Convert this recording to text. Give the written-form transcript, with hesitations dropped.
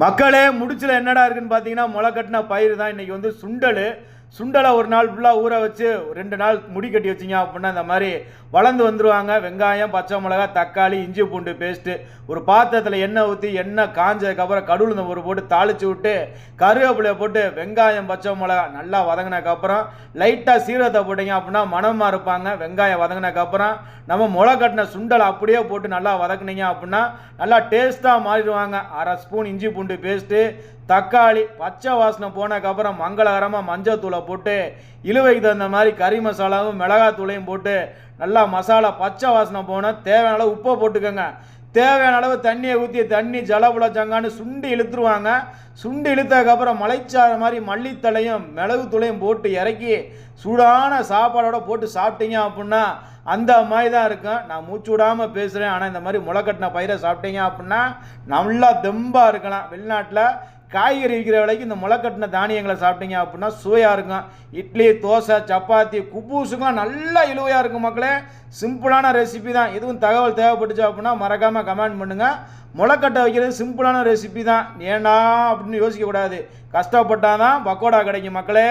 மக்களே முடிச்சில் என்னடா இருக்குன்னு பார்த்தீங்கன்னா முளை கட்டின பயிர் தான் இன்றைக்கி வந்து சுண்டல். சுண்டலை ஒரு நாள் ஃபுல்லாக ஊற வச்சு 2 நாள் முடி கட்டி வச்சிங்க அப்படின்னா இந்த மாதிரி வளர்ந்து வந்துடுவாங்க. வெங்காயம், பச்சை மிளகா, தக்காளி, இஞ்சி பூண்டு பேஸ்ட்டு ஒரு பாத்திரத்தில் எண்ணெய் ஊற்றி எண்ணெய் காஞ்சதுக்கப்புறம் கடுகுளுந்த ஒரு போட்டு தாளித்து விட்டு கருவேப்பிலையை போட்டு வெங்காயம், பச்சை மிளகா நல்லா வதங்கினதுக்கப்புறம் லைட்டாக சீரகத்தை போட்டிங்க அப்படின்னா மணமாக இருப்பாங்க. வெங்காயம் வதங்கினதுக்கப்புறம் நம்ம முளை கட்டின சுண்டலை அப்படியே போட்டு நல்லா வதக்குனீங்க அப்படின்னா நல்லா டேஸ்ட்டாக மாறிடுவாங்க. 1/2 ஸ்பூன் இஞ்சி பூண்டு பேஸ்ட்டு, தக்காளி, பச்சை வாசனை போனதுக்கப்புறம் மங்களகரமாக மஞ்சள் போட்டு இழுவைக்கு தகுந்த மாதிரி கறி மசாலாவும் மிளகாத்தூளையும் போட்டு நல்லா மசாலா பச்சை வாசனை போனால் தேவையான அளவு உப்பை போட்டுக்கோங்க. தேவையான அளவு தண்ணியை ஊற்றி தண்ணி ஜலபுலச்சங்கான்னு சுண்டி இழுத்துருவாங்க. சுண்டி இழுத்ததுக்கப்புறம் மலைச்சார மாதிரி மல்லித்தலையும் மிளகுத்தூளையும் போட்டு இறக்கி சூடான சாப்பாடோட போட்டு சாப்பிட்டீங்க அப்படின்னா அந்த மாதிரி தான் இருக்கும். நான் மூச்சு விடாமல் பேசுகிறேன், ஆனால் இந்த மாதிரி முளைக்கட்டின பயிரை சாப்பிட்டீங்க அப்படின்னா நல்லா தெம்பாக இருக்கலாம். வெளிநாட்டில் காய்கறி விற்கிற விலைக்கு இந்த முளைக்கட்டின தானியங்களை சாப்பிட்டீங்க அப்படின்னா சுவையாக இருக்கும். இட்லி, தோசை, சப்பாத்தி, குப்பூசுக்கும் நல்லா இழுவையாக இருக்கும். மக்களே, சிம்பிளான ரெசிபி தான். எதுவும் தகவல் தேவைப்பட்டுச்சு அப்படின்னா மறக்காமல் கமெண்ட் பண்ணுங்கள். முளைக்கட்டை வைக்கிறது சிம்பிளான ரெசிபி தான். ஏன்னா அப்படின்னு யோசிக்கக்கூடாது. கஷ்டப்பட்டால் தான் பக்கோடா கிடைக்கும் மக்களே.